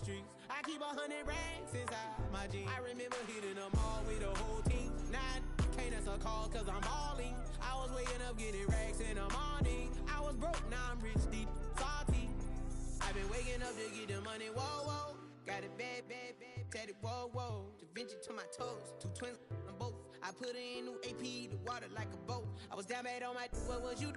streets. I keep 100 racks inside my jeans. I remember hitting them all with the whole team. Now can't answer calls cause I'm balling. I was waking up getting racks in the morning. I was broke, now I'm rich, deep, salty. I've been waking up to get the money, whoa, whoa. Got it bad, bad, bad, tatted, whoa, whoa. Da Vinci to my toes, 2 twins on both. I put in new AP, the water like a boat. I was down bad on my, what was you?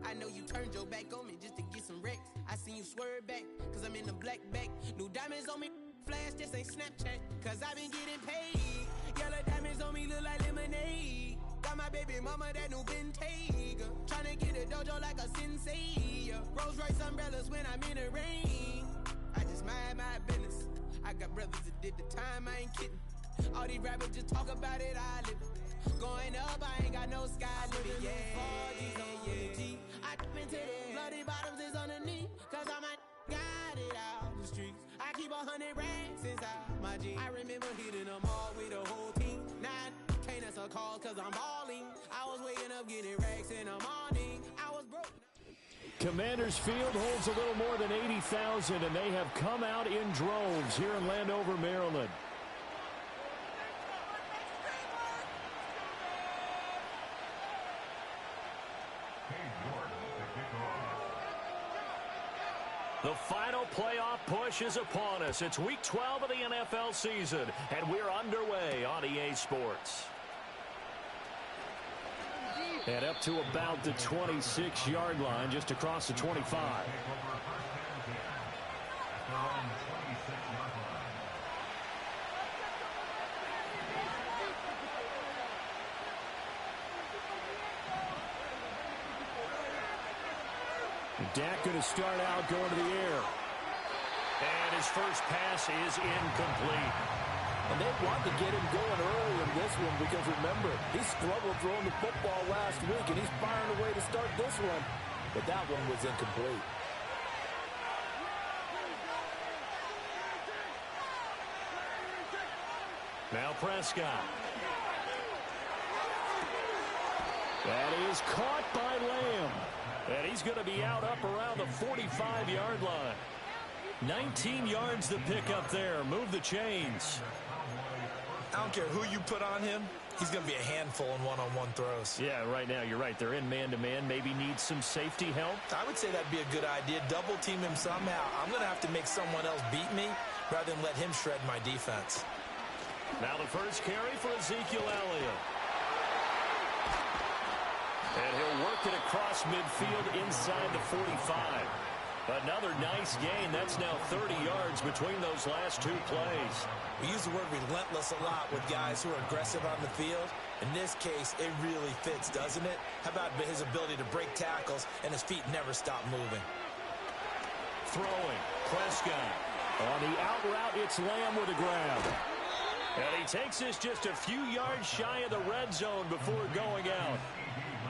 I know you turned your back on me just to get some wrecks. I seen you swerve back, cause I'm in the black back. New diamonds on me, flash, this ain't Snapchat. Cause I been getting paid. Yellow diamonds on me look like lemonade. Got my baby mama that new Bentayga. Tryna get a dojo like a sensei. Rolls Royce umbrellas when I'm in the rain. I just mind my business. I got brothers that did the time, I ain't kidding. All these rappers just talk about it, I live it. Going up, I ain't got no sky limit. Yeah, 4G's on G. I been to the bloody bottoms is underneath. Cause I might got it out the streets. I keep 100 racks inside my jeans. I remember hitting them all with the whole team. Now can't answer calls cause I'm balling. I was waking up getting racks in the morning. I was broke. Commanders Field holds a little more than 80,000, and they have come out in droves here in Landover, Maryland. The final playoff push is upon us. It's Week 12 of the NFL season, and we're underway on EA Sports. And up to about the 26-yard line, just across the 25. Dak going to start out going to the air. And his first pass is incomplete. And they want to get him going early in this one because, remember, he struggled throwing the football last week, and he's firing away to start this one. But that one was incomplete. Now Prescott. That is caught by Lamb. And he's going to be out up around the 45-yard line. 19 yards to pick up there. Move the chains. I don't care who you put on him. He's going to be a handful in one-on-one throws. Yeah, right now, you're right. They're in man-to-man. Maybe need some safety help. I would say that'd be a good idea. Double team him somehow. I'm going to have to make someone else beat me rather than let him shred my defense. Now the first carry for Ezekiel Elliott. And he'll work it across midfield inside the 45. Another nice gain. That's now 30 yards between those last two plays. We use the word relentless a lot with guys who are aggressive on the field. In this case, it really fits, doesn't it? How about his ability to break tackles and his feet never stop moving? Throwing. Prescott. On the out route, it's Lamb with a grab. And he takes this just a few yards shy of the red zone before going out.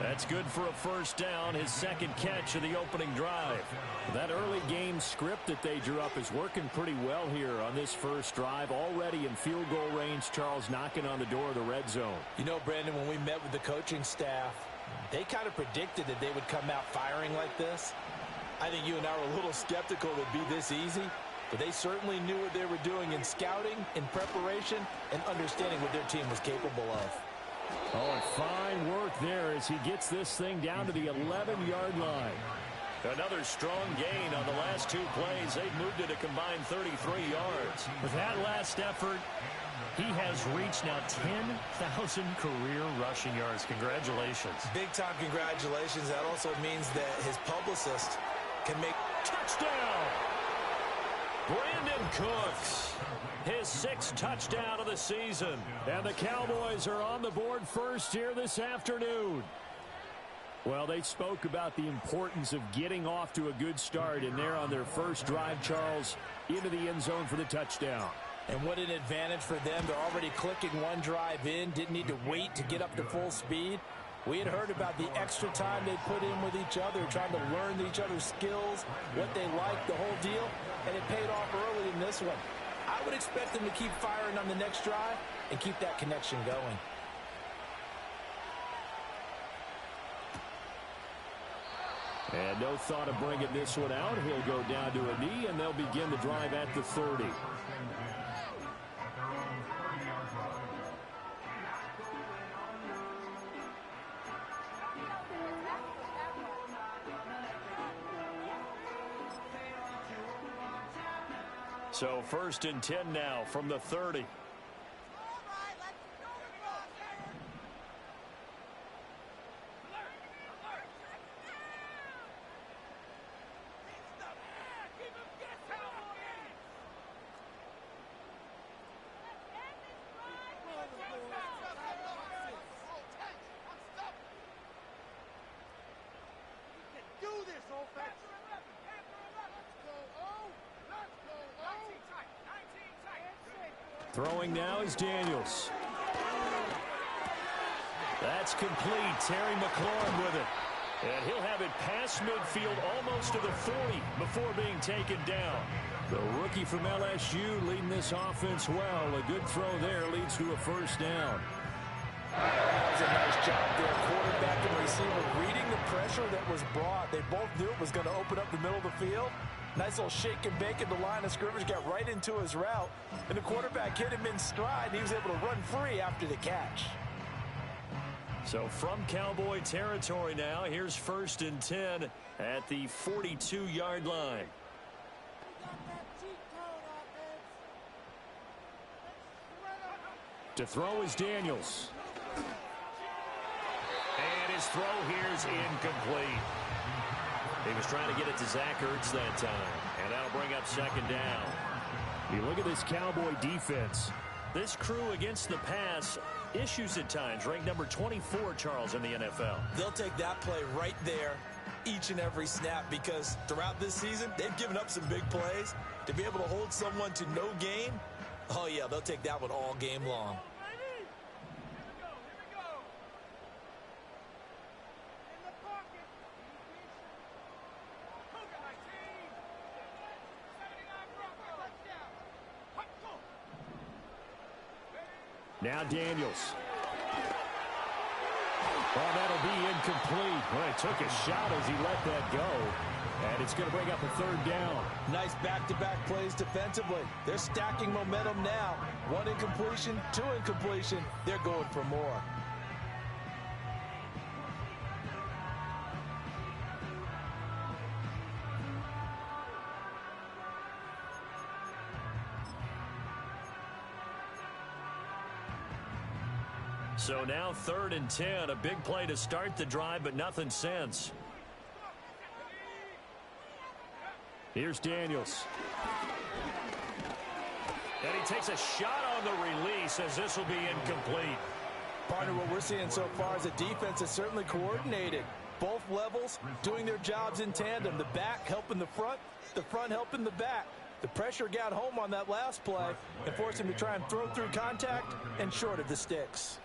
That's good for a first down, his second catch of the opening drive. That early game script that they drew up is working pretty well here on this first drive. Already in field goal range, Charles knocking on the door of the red zone. You know, Brandon, when we met with the coaching staff, they kind of predicted that they would come out firing like this. I think you and I were a little skeptical it would be this easy, but they certainly knew what they were doing in scouting, in preparation, and understanding what their team was capable of. Oh, and fine work there as he gets this thing down to the 11-yard line. Another strong gain on the last two plays. They've moved it a combined 33 yards. With that last effort, he has reached now 10,000 career rushing yards. Congratulations. Big-time congratulations. That also means that his publicist can make... Touchdown! Brandon Cooks, his sixth touchdown of the season. And the Cowboys are on the board first here this afternoon. Well, they spoke about the importance of getting off to a good start, and they're on their first drive, Charles, into the end zone for the touchdown. And what an advantage for them. They're already clicking one drive in, didn't need to wait to get up to full speed. We had heard about the extra time they put in with each other, trying to learn each other's skills, what they like, the whole deal, and it paid off early in this one. I would expect them to keep firing on the next drive and keep that connection going. And no thought of bringing this one out. He'll go down to a knee, and they'll begin the drive at the 30. So 1st and 10 now from the 30. Throwing now is Daniels. That's complete. Terry McLaurin with it. And he'll have it past midfield almost to the 40 before being taken down. The rookie from LSU leading this offense well. A good throw there leads to a 1st down. That was a nice job there. Quarterback and receiver reading the pressure that was brought. They both knew it was going to open up the middle of the field. Nice little shake and bake at the line of scrimmage. Got right into his route. And the quarterback hit him in stride. And he was able to run free after the catch. So from Cowboy territory now, here's 1st and 10 at the 42-yard line. To throw is Daniels. And his throw here is incomplete. He was trying to get it to Zach Ertz that time. And that'll bring up 2nd down. You look at this Cowboy defense. This crew against the pass, issues at times. Ranked number 24, Charles, in the NFL. They'll take that play right there each and every snap because throughout this season, they've given up some big plays. To be able to hold someone to no gain, oh, yeah, they'll take that one all game long. Now Daniels. Oh, that'll be incomplete. Well, he took a shot as he let that go. And it's going to bring up a 3rd down. Nice back-to-back plays defensively. They're stacking momentum now. 1 incompletion, 2 incompletion. They're going for more. So now 3rd and 10. A big play to start the drive, but nothing since. Here's Daniels. And he takes a shot on the release as this will be incomplete. Partner, what we're seeing so far is the defense is certainly coordinated. Both levels doing their jobs in tandem. The back helping the front helping the back. The pressure got home on that last play and forced him to try and throw through contact and short of the sticks.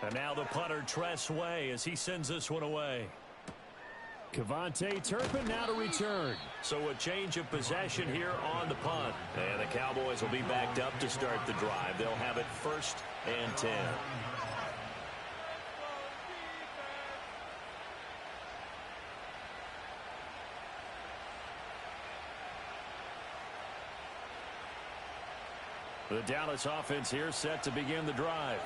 And now the punter, Tress Way, as he sends this one away. Kevontae Turpin now to return. So a change of possession here on the punt. And the Cowboys will be backed up to start the drive. They'll have it 1st and 10. The Dallas offense here set to begin the drive.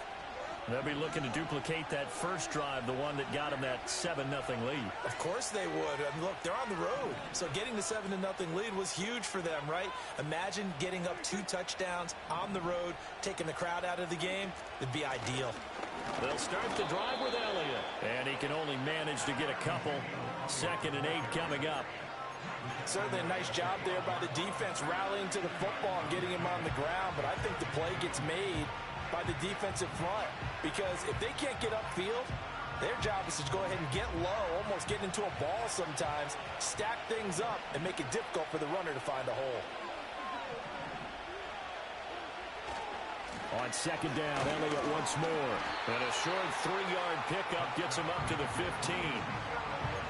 They'll be looking to duplicate that first drive, the one that got them that 7-0 lead. Of course they would. I mean, look, they're on the road. So getting the 7-0 lead was huge for them, right? Imagine getting up 2 touchdowns on the road, taking the crowd out of the game. It'd be ideal. They'll start the drive with Elliott. And he can only manage to get a couple. 2nd and 8 coming up. Certainly a nice job there by the defense rallying to the football and getting him on the ground. But I think the play gets made by the defensive front, because if they can't get upfield, their job is to go ahead and get low, almost get into a ball sometimes, stack things up, and make it difficult for the runner to find a hole. On second down, Elliott once more. And a short 3-yard pickup gets him up to the 15.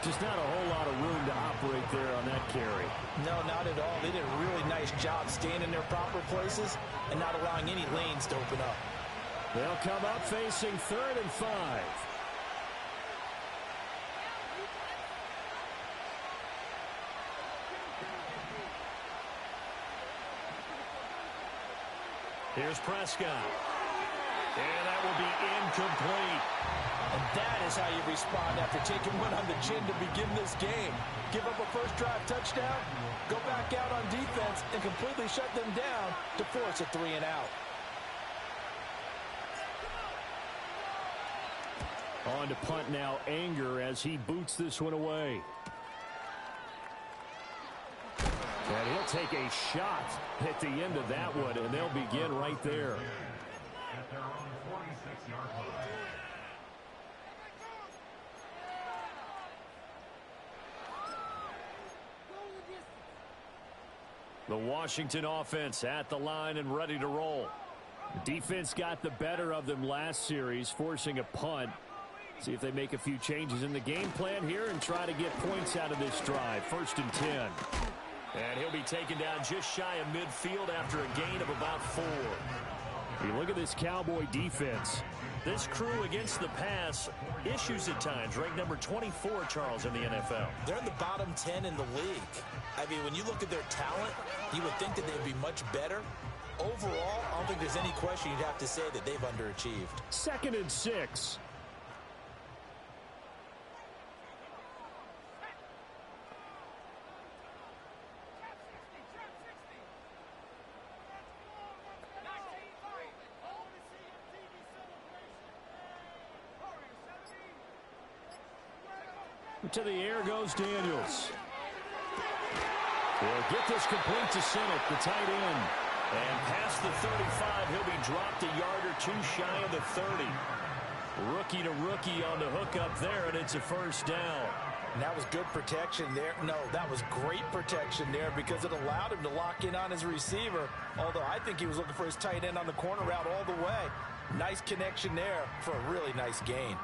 Just not a whole lot of room to operate there on that carry. No, not at all. They did a really nice job staying in their proper places and not allowing any lanes to open up. They'll come up facing 3rd and 5. Here's Prescott. And that will be incomplete. And that is how you respond after taking one on the chin to begin this game. Give up a first drive touchdown, go back out on defense, and completely shut them down to force a 3 and out. On to punt now, Anger, as he boots this one away. And he'll take a shot at the end of that one, and they'll begin right there. The Washington offense at the line and ready to roll. The defense got the better of them last series, forcing a punt. See if they make a few changes in the game plan here and try to get points out of this drive. 1st and 10. And he'll be taken down just shy of midfield after a gain of about 4. You look at this Cowboy defense. This crew against the pass, issues at times. Ranked number 24, Charles, in the NFL. They're in the bottom 10 in the league. I mean, when you look at their talent, you would think that they'd be much better. Overall, I don't think there's any question you'd have to say that they've underachieved. 2nd and 6. To the air goes Daniels. He'll get this complete to Sinnott, the tight end. And past the 35, he'll be dropped a yard or 2 shy of the 30. Rookie to rookie on the hook up there, and it's a 1st down. And that was good protection there. No, that was great protection there because it allowed him to lock in on his receiver. Although I think he was looking for his tight end on the corner route all the way. Nice connection there for a really nice gain.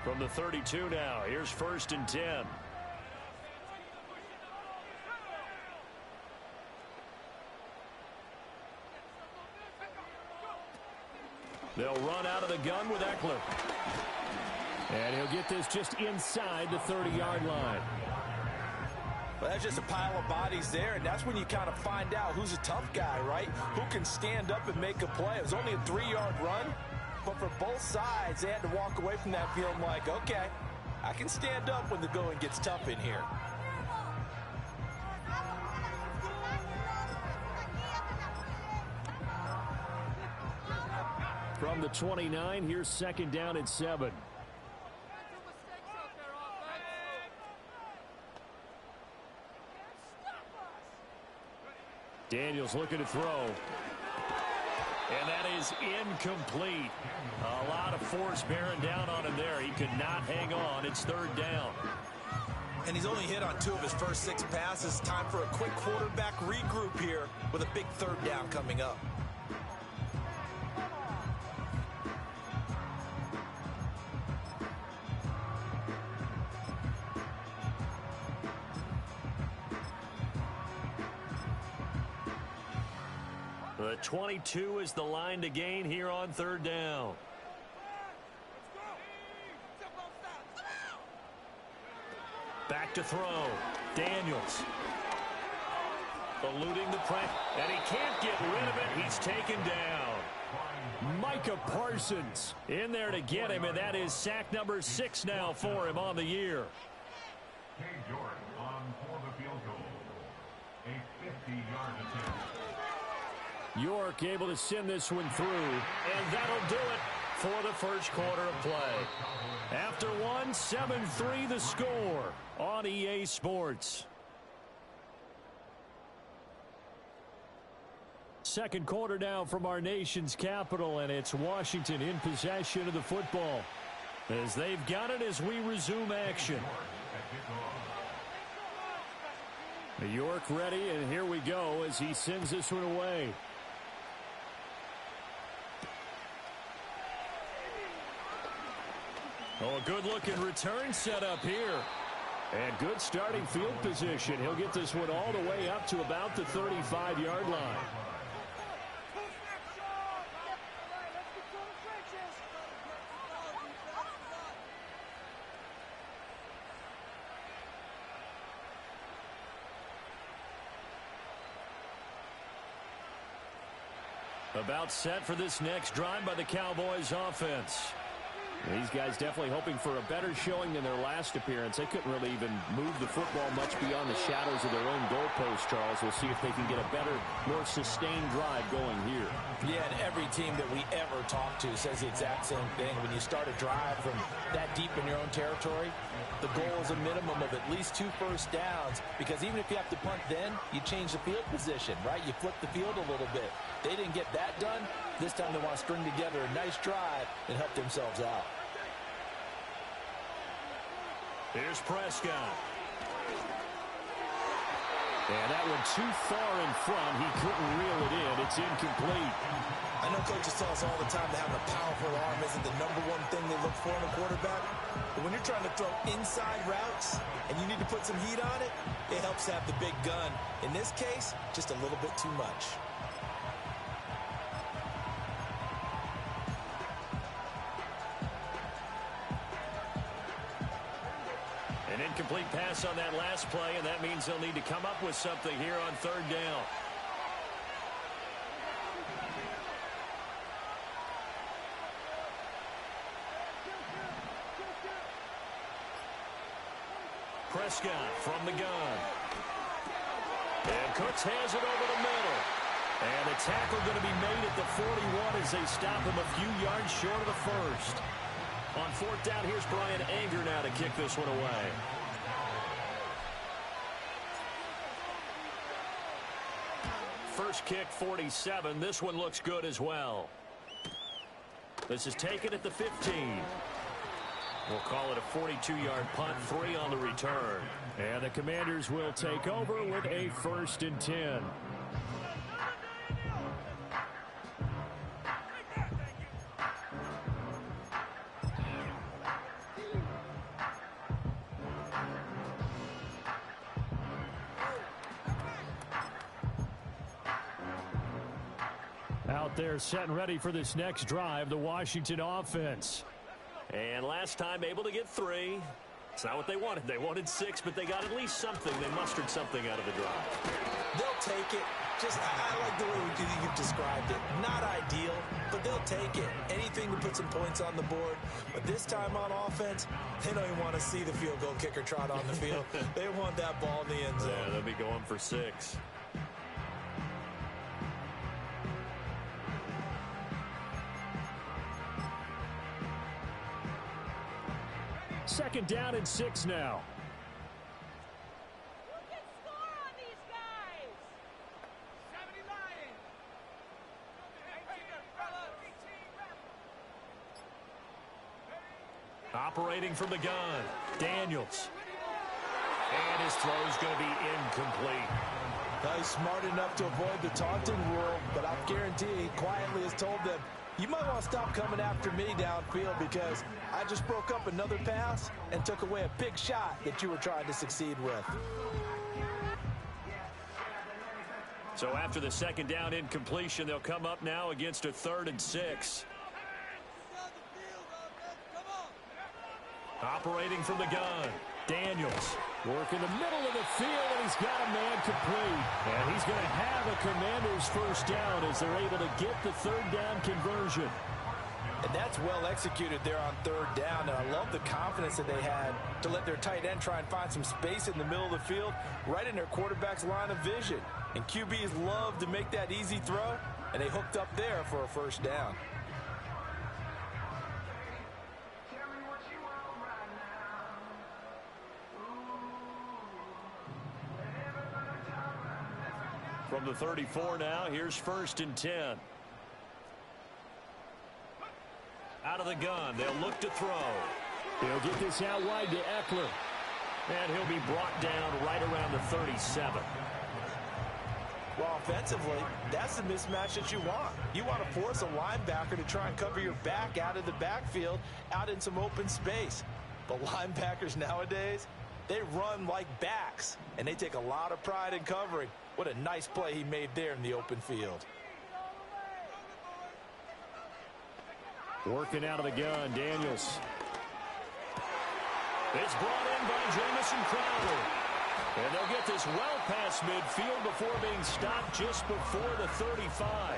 From the 32 now, here's 1st and 10. They'll run out of the gun with Eckler. And he'll get this just inside the 30-yard line. Well, that's just a pile of bodies there, and that's when you kind of find out who's a tough guy, right? Who can stand up and make a play. It was only a 3-yard run. But for both sides, they had to walk away from that feeling like, okay, I can stand up when the going gets tough in here. From the 29, here's 2nd down and 7. Daniels looking to throw. And that is incomplete. A lot of force bearing down on him there. He could not hang on. It's 3rd down. And he's only hit on 2 of his first 6 passes. Time for a quick quarterback regroup here with a big 3rd down coming up. The 22 is the line to gain here on 3rd down. Back to throw. Daniels. Eluding the press. And he can't get rid of it. He's taken down. Micah Parsons in there to get him, and that is sack number 6 now for him on the year. York able to send this one through, and that'll do it for the first quarter of play. After one, 7-3 the score on EA Sports. second quarter now from our nation's capital, and it's Washington in possession of the football as they've got it as we resume action. York ready, and here we go as he sends this one away. Oh, a good-looking return set up here. And good starting field position. He'll get this one all the way up to about the 35-yard line. About set for this next drive by the Cowboys offense. These guys definitely hoping for a better showing than their last appearance. They couldn't really even move the football much beyond the shadows of their own goalpost, Charles. We'll see if they can get a better, more sustained drive going here. Yeah, and every team that we ever talk to says the exact same thing. When you start a drive from that deep in your own territory, the goal is a minimum of at least 2 first downs, because even if you have to punt then, you change the field position, right? You flip the field a little bit. They didn't get that done. This time they want to string together a nice drive and help themselves out. Here's Prescott. And that one too far in front. He couldn't reel it in. It's incomplete. I know coaches tell us all the time that having a powerful arm isn't the #1 thing they look for in a quarterback. But when you're trying to throw inside routes and you need to put some heat on it, it helps to have the big gun. In this case, just a little bit too much. An incomplete pass on that last play, and that means they'll need to come up with something here on third down. Prescott from the gun. And Cooks has it over the middle. And the tackle going to be made at the 41 as they stop him a few yards short of the first. On fourth down, here's Brian Anger now to kick this one away. First kick, 47. This one looks good as well. This is taken at the 15. We'll call it a 42-yard punt, 3 on the return. And the Commanders will take over with a 1st and 10. Out there set and ready for this next drive, the Washington offense. And last time able to get 3. It's not what they wanted. They wanted 6, but they got at least something. They mustered something out of the drive. They'll take it. I like the way you've described it. Not ideal, but they'll take it. Anything to put some points on the board. But this time on offense, they don't even want to see the field goal kicker trot on the field. They want that ball in the end zone. Yeah, they'll be going for 6. Second down and 6 now. Who can score on these guys? 70 Lions. Operating from the gun, Daniels. And his throw's going to be incomplete. He's smart enough to avoid the taunting rule, but I guarantee he quietly has told them, you might want to stop coming after me downfield because I just broke up another pass and took away a big shot that you were trying to succeed with. So after the second down incompletion, they'll come up now against a 3rd and 6. Operating from the gun, Daniels. Work in the middle of the field, and he's got a man complete. And he's going to have a Commanders 1st down as they're able to get the 3rd down conversion. And that's well executed there on 3rd down. And I love the confidence that they had to let their tight end try and find some space in the middle of the field, right in their quarterback's line of vision. And QBs love to make that easy throw, and they hooked up there for a 1st down. From the 34 now, here's 1st and 10. Out of the gun, they'll look to throw. He'll get this out wide to Eckler. And he'll be brought down right around the 37. Well, offensively, that's the mismatch that you want. You want to force a linebacker to try and cover your back out of the backfield, out in some open space. But linebackers nowadays, they run like backs, and they take a lot of pride in covering. What a nice play he made there in the open field. Working out of the gun, Daniels. It's brought in by Jamison Crowder. And they'll get this well past midfield before being stopped just before the 35.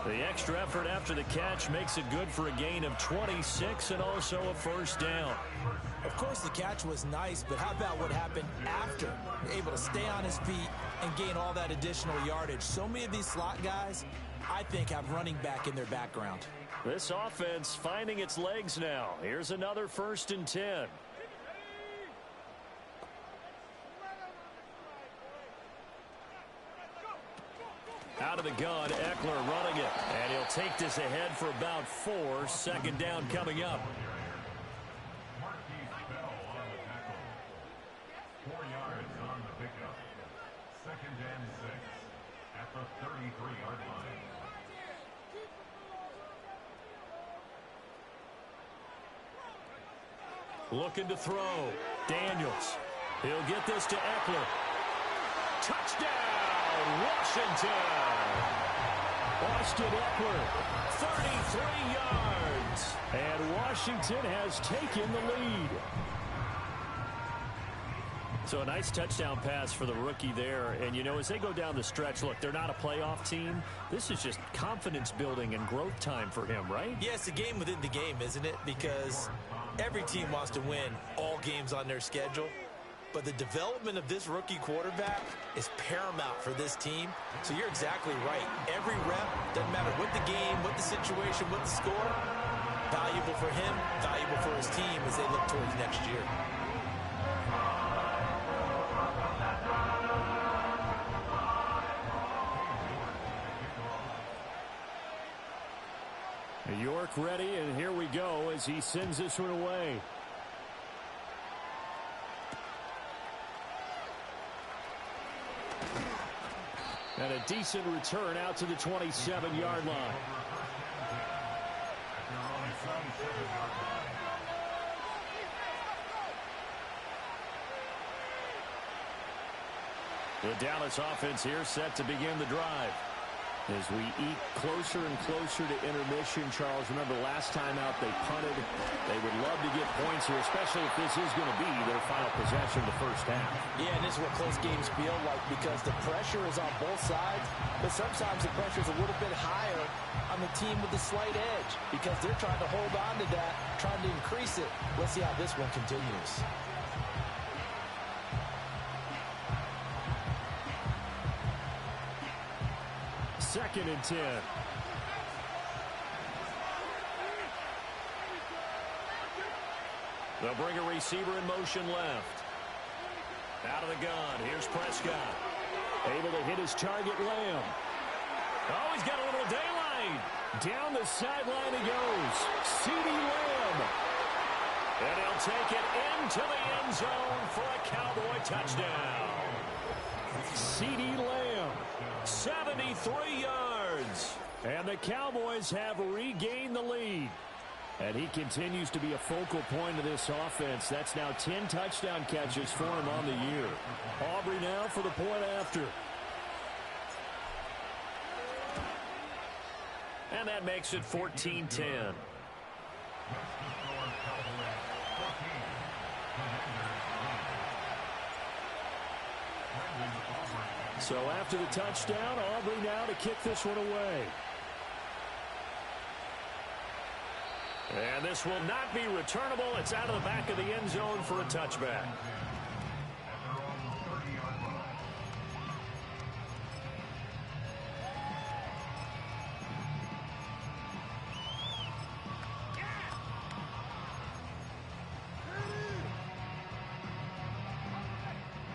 The extra effort after the catch makes it good for a gain of 26 and also a 1st down. Of course, the catch was nice, but how about what happened after? Able to stay on his feet and gain all that additional yardage. So many of these slot guys, I think, have running back in their background. This offense finding its legs now. Here's another 1st and 10. Out of the gun, Eckler running it. And he'll take this ahead for about 4. 2nd down coming up. 4 yards on the pickup. 2nd and 6 at the 33-yard line. Looking to throw. Daniels. He'll get this to Eckler. Touchdown, Washington. Austin Eckler, 33 yards. And Washington has taken the lead. So a nice touchdown pass for the rookie there. And, you know, as they go down the stretch, look, they're not a playoff team. This is just confidence building and growth time for him, right? Yeah, it's a game within the game, isn't it? Because every team wants to win all games on their schedule. But the development of this rookie quarterback is paramount for this team. So you're exactly right. Every rep, doesn't matter what the game, what the situation, what the score, valuable for him, valuable for his team as they look towards next year. York ready, and here we go as he sends this one away. And a decent return out to the 27-yard line. The Dallas offense here set to begin the drive. As we eat closer and closer to intermission, Charles, remember last time out they punted. They would love to get points here, especially if this is going to be their final possession of the first half. Yeah, and this is what close games feel like because the pressure is on both sides, but sometimes the pressure is a little bit higher on the team with the slight edge because they're trying to hold on to that, trying to increase it. Let's see how this one continues. Second and 10. They'll bring a receiver in motion left. Out of the gun. Here's Prescott. Able to hit his target, Lamb. Oh, he's got a little daylight. Down the sideline he goes. CeeDee Lamb. And he'll take it into the end zone for a Cowboy touchdown. CeeDee Lamb, 73 yards. And the Cowboys have regained the lead. And he continues to be a focal point of this offense. That's now 10 touchdown catches for him on the year. Aubrey now for the point after. And that makes it 14-10. So after the touchdown, Aubrey now to kick this one away. And this will not be returnable. It's out of the back of the end zone for a touchback.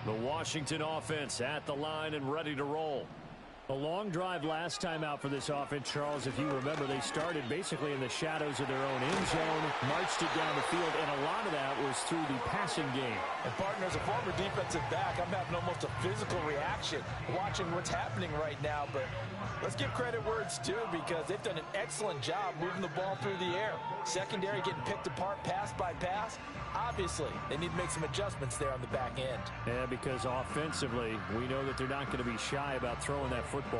The Washington offense at the line and ready to roll. A long drive last time out for this offense, Charles. If you remember, they started basically in the shadows of their own end zone, marched it down the field, and a lot of that was through the passing game. And partner, as a former defensive back, I'm having almost a physical reaction watching what's happening right now. But let's give credit where it's due, because they've done an excellent job moving the ball through the air. Secondary getting picked apart pass by pass. Obviously, they need to make some adjustments there on the back end. Yeah, because offensively, we know that they're not going to be shy about throwing that football.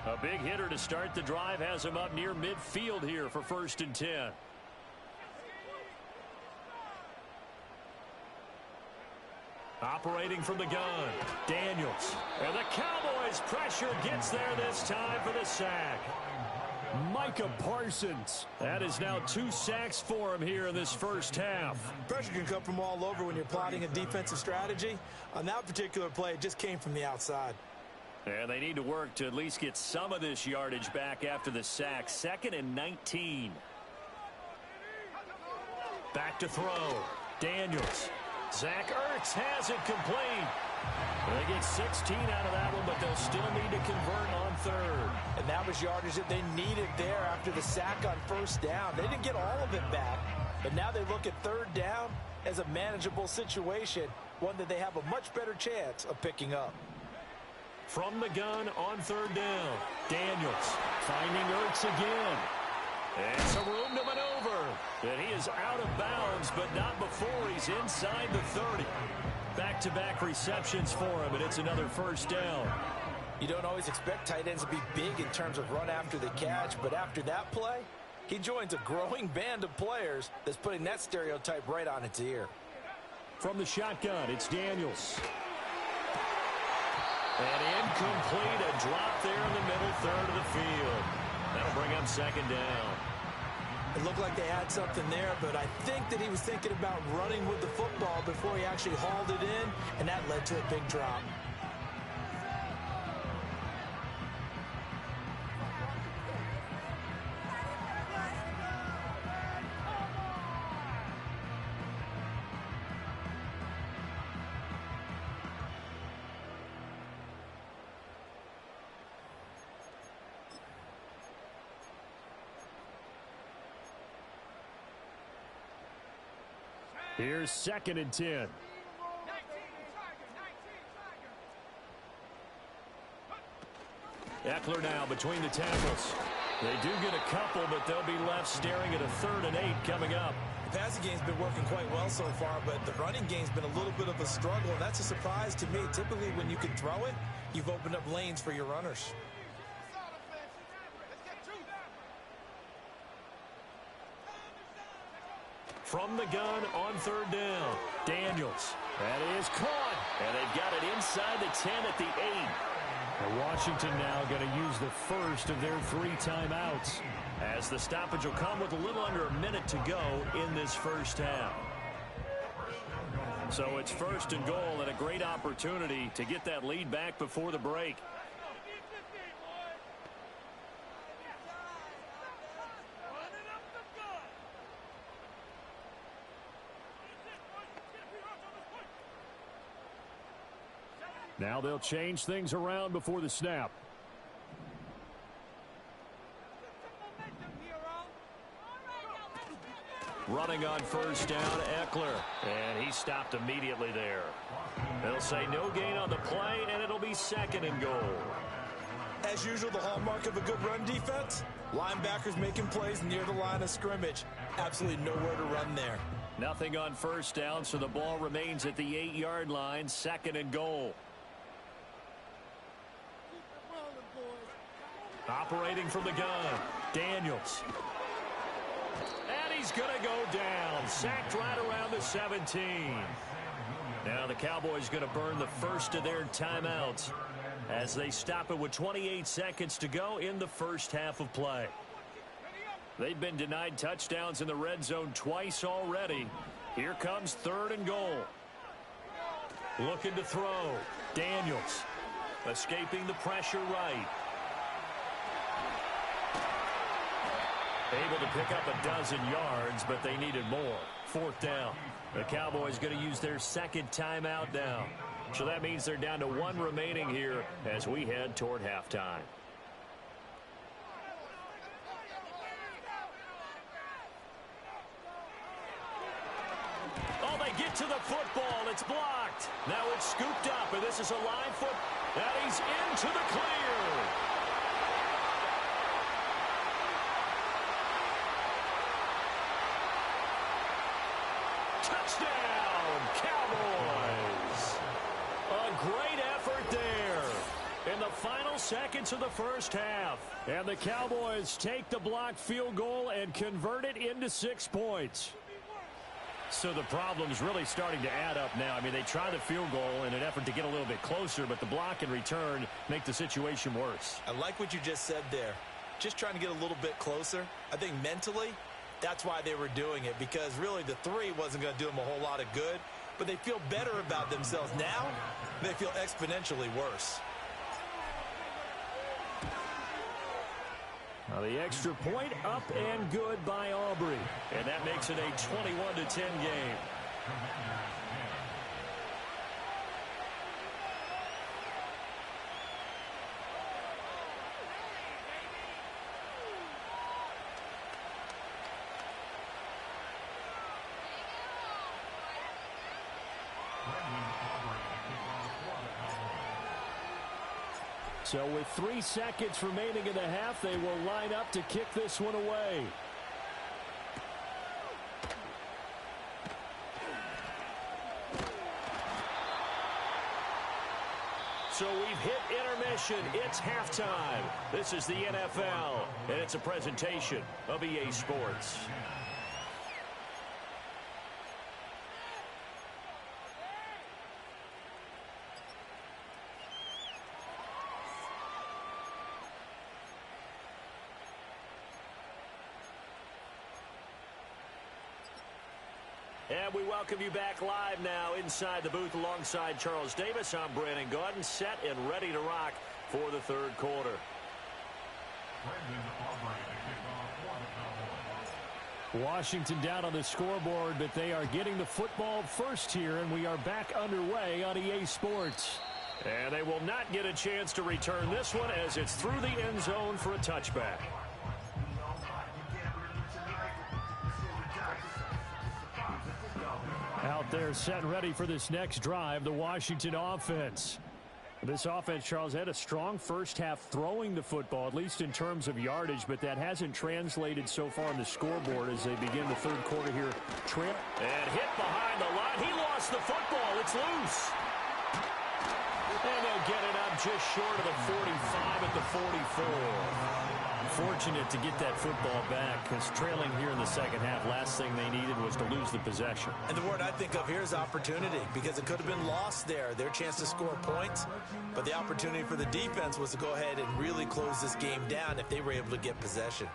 A big hitter to start the drive has him up near midfield here for 1st and 10. Operating from the gun, Daniels. And the Cowboys pressure gets there this time for the sack. Micah Parsons. That is now 2 sacks for him here in this first half. Pressure can come from all over when you're plotting a defensive strategy. On that particular play, it just came from the outside. And they need to work to at least get some of this yardage back after the sack. 2nd and 19. Back to throw. Daniels. Zach Ertz has it complete. They get 16 out of that one, but they'll still need to convert on 3rd. And that was yardage that they needed there after the sack on 1st down. They didn't get all of it back, but now they look at 3rd down as a manageable situation, one that they have a much better chance of picking up. From the gun on 3rd down, Daniels finding Ertz again. And some room to maneuver. And he is out of bounds, but not before he's inside the 30. Back-to-back receptions for him, and it's another 1st down. You don't always expect tight ends to be big in terms of run after the catch, but after that play, he joins a growing band of players that's putting that stereotype right on its ear. From the shotgun, it's Daniels. And incomplete, a drop there in the middle 3rd of the field. That'll bring up 2nd down. It looked like they had something there, but I think that he was thinking about running with the football before he actually hauled it in, and that led to a big drop. Here's 2nd and 10. Eckler now between the tackles. They do get a couple, but they'll be left staring at a 3rd and 8 coming up. The passing game's been working quite well so far, but the running game's been a little bit of a struggle, and that's a surprise to me. Typically, when you can throw it, you've opened up lanes for your runners. From the gun on 3rd down, Daniels. That is caught. And they've got it inside the 10 at the 8. And Washington now going to use the first of their 3 timeouts, as the stoppage will come with a little under a minute to go in this first half. So it's 1st and goal, and a great opportunity to get that lead back before the break. Now they'll change things around before the snap. Running on 1st down, Eckler. And he stopped immediately there. They'll say no gain on the play, and it'll be 2nd and goal. As usual, the hallmark of a good run defense, linebackers making plays near the line of scrimmage. Absolutely nowhere to run there. Nothing on 1st down, so the ball remains at the 8-yard line, 2nd and goal. Operating from the gun, Daniels. And he's going to go down. Sacked right around the 17. Now the Cowboys going to burn the first of their timeouts as they stop it with 28 seconds to go in the first half of play. They've been denied touchdowns in the red zone twice already. Here comes 3rd and goal. Looking to throw. Daniels escaping the pressure right. Able to pick up a dozen yards, but they needed more. 4th down. The Cowboys going to use their second timeout now. So that means they're down to 1 remaining here as we head toward halftime. Oh, they get to the football. It's blocked. Now it's scooped up, and this is a line foot. And he's into the clear. Touchdown, Cowboys. A great effort there in the final seconds of the first half. And the Cowboys take the blocked field goal and convert it into 6 points. So the problem's really starting to add up now. I mean, they try the field goal in an effort to get a little bit closer, but the block and return make the situation worse. I like what you just said there. Just trying to get a little bit closer. I think mentally, that's why they were doing it, because really the 3 wasn't going to do them a whole lot of good, but they feel better about themselves. Now, they feel exponentially worse. Now the extra point up and good by Aubrey. And that makes it a 21-10 game. So with 3 seconds remaining in the half, they will line up to kick this one away. So we've hit intermission. It's halftime. This is the NFL, and it's a presentation of EA Sports. And we welcome you back live now inside the booth alongside Charles Davis. I'm Brandon Gaudin, set and ready to rock for the third quarter. Washington down on the scoreboard, but they are getting the football first here, and we are back underway on EA Sports. And they will not get a chance to return this one as it's through the end zone for a touchback. Out there set and ready for this next drive, the Washington offense. This offense, Charles, had a strong first half throwing the football, at least in terms of yardage, but that hasn't translated so far on the scoreboard as they begin the third quarter here. And hit behind the line. He lost the football. It's loose. And they'll get it up just short of the 45 at the 44. Fortunate to get that football back, because trailing here in the second half, last thing they needed was to lose the possession. And the word I think of here is opportunity, because it could have been lost there, their chance to score points. But the opportunity for the defense was to go ahead and really close this game down if they were able to get possession.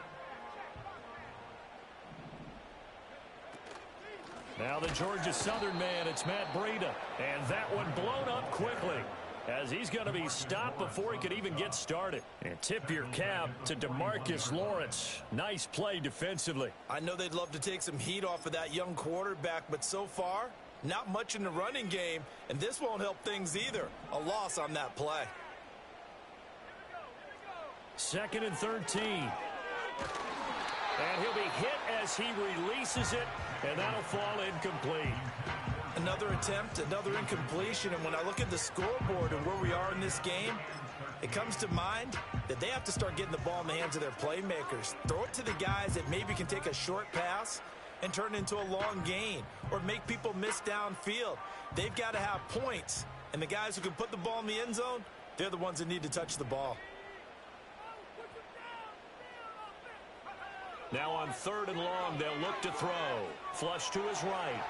Now the Georgia Southern man, it's Matt Breida. And that one blown up quickly, as he's going to be stopped before he could even get started. And tip your cap to DeMarcus Lawrence. Nice play defensively. I know they'd love to take some heat off of that young quarterback, but so far, not much in the running game, and this won't help things either. A loss on that play. 2nd and 13. And he'll be hit as he releases it, and that'll fall incomplete. Another attempt, another incompletion, and when I look at the scoreboard and where we are in this game, it comes to mind that they have to start getting the ball in the hands of their playmakers. Throw it to the guys that maybe can take a short pass and turn it into a long gain, or make people miss downfield. They've got to have points, and the guys who can put the ball in the end zone, they're the ones that need to touch the ball. Now on 3rd and long, they'll look to throw. Flush to his right.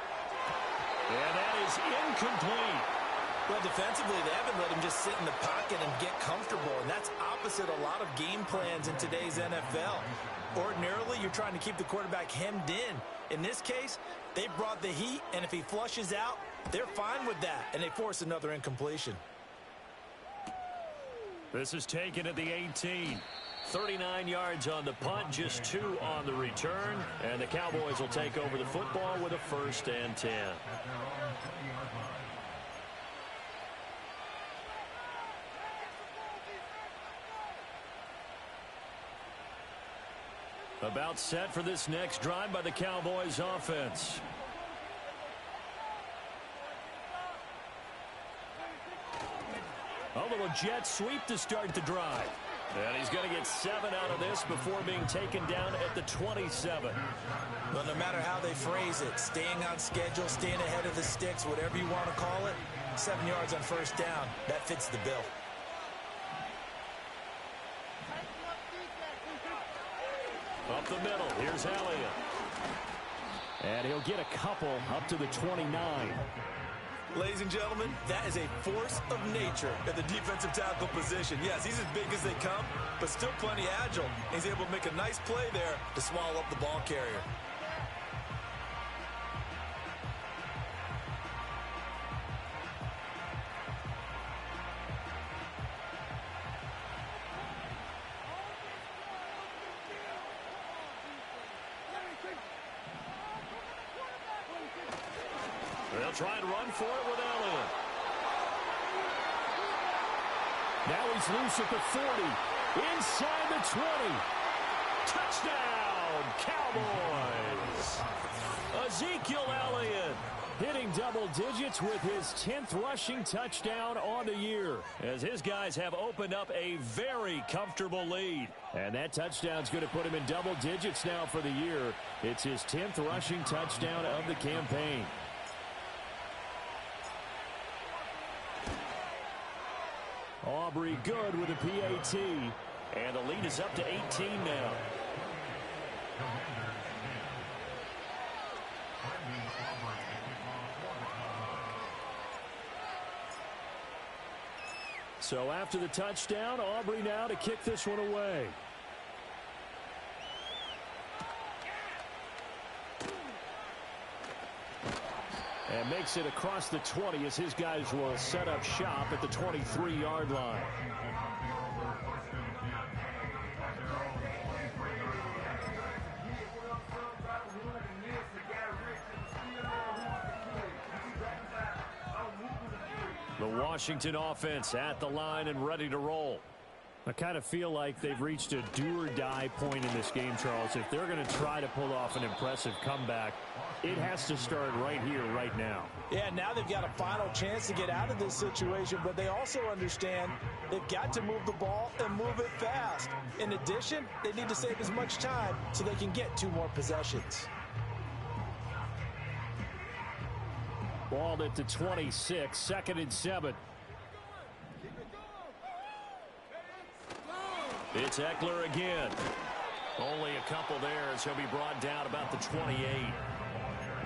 And that is incomplete. Well, defensively, they haven't let him just sit in the pocket and get comfortable, and that's opposite a lot of game plans in today's NFL. Ordinarily, you're trying to keep the quarterback hemmed in. In this case, they brought the heat, and if he flushes out, they're fine with that, and they force another incompletion. This is taken at the 18. 39 yards on the punt, just 2 on the return. And the Cowboys will take over the football with a 1st and 10. About set for this next drive by the Cowboys offense. A little jet sweep to start the drive. And he's going to get 7 out of this before being taken down at the 27. Well, no matter how they phrase it, staying on schedule, staying ahead of the sticks, whatever you want to call it, 7 yards on 1st down, that fits the bill. Up the middle, here's Elliott. And he'll get a couple up to the 29. Ladies and gentlemen, that is a force of nature at the defensive tackle position. Yes, he's as big as they come, but still plenty agile. He's able to make a nice play there to swallow up the ball carrier. They'll try and run for it with Elliott. Now he's loose at the 40. Inside the 20. Touchdown, Cowboys! Ezekiel Elliott hitting double digits with his 10th rushing touchdown on the year, as his guys have opened up a very comfortable lead. And that touchdown's going to put him in double digits now for the year. It's his 10th rushing touchdown of the campaign. Aubrey good with a PAT. And the lead is up to 18 now. So after the touchdown, Aubrey now to kick this one away. And makes it across the 20 as his guys will set up shop at the 23-yard line. The Washington offense at the line and ready to roll. I kind of feel like they've reached a do-or-die point in this game, Charles. If they're going to try to pull off an impressive comeback, it has to start right here, right now. Yeah, now they've got a final chance to get out of this situation, but they also understand they've got to move the ball and move it fast. In addition, they need to save as much time so they can get 2 more possessions. Balled at the 26, 2nd and 7. It's Eckler again. Only a couple there as he'll be brought down about the 28.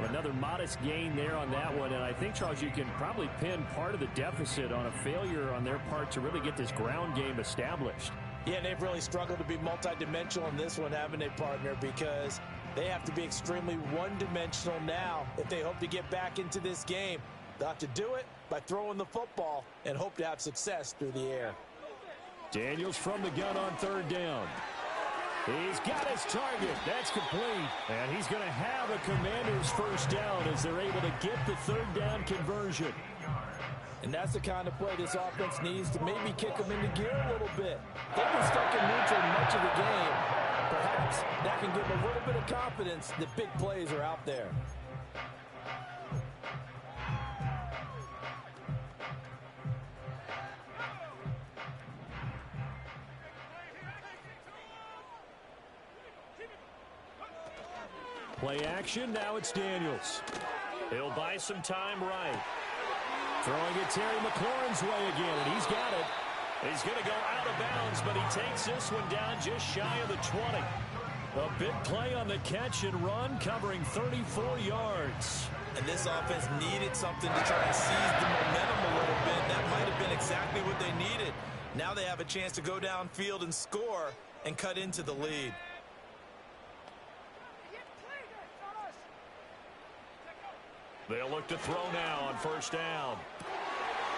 Another modest gain there on that one, and I think, Charles, you can probably pin part of the deficit on a failure on their part to really get this ground game established. Yeah, they've really struggled to be multidimensional in this one, haven't they, partner? Because they have to be extremely one-dimensional now if they hope to get back into this game. They'll have to do it by throwing the football and hope to have success through the air. Daniels from the gun on 3rd down. He's got his target. That's complete. And he's going to have a Commanders 1st down as they're able to get the 3rd down conversion. And that's the kind of play this offense needs to maybe kick them into gear a little bit. They've been stuck in neutral much of the game. Perhaps that can give them a little bit of confidence that big plays are out there. Play action, now it's Daniels. He'll buy some time right. Throwing it Terry McLaurin's way again, and he's got it. He's going to go out of bounds, but he takes this one down just shy of the 20. A big play on the catch and run, covering 34 yards. And this offense needed something to try and seize the momentum a little bit. That might have been exactly what they needed. Now they have a chance to go downfield and score and cut into the lead. They'll look to throw now on 1st down.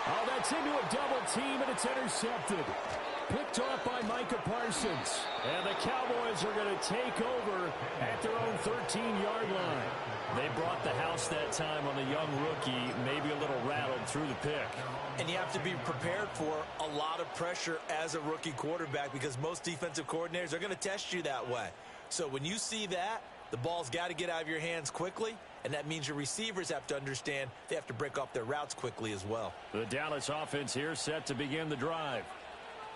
Oh, that's into a double team, and it's intercepted. Picked off by Micah Parsons. And the Cowboys are going to take over at their own 13-yard line. They brought the house that time on the young rookie, maybe a little rattled through the pick. And you have to be prepared for a lot of pressure as a rookie quarterback because most defensive coordinators are going to test you that way. So when you see that, the ball's got to get out of your hands quickly, and that means your receivers have to understand they have to break off their routes quickly as well. The Dallas offense here set to begin the drive.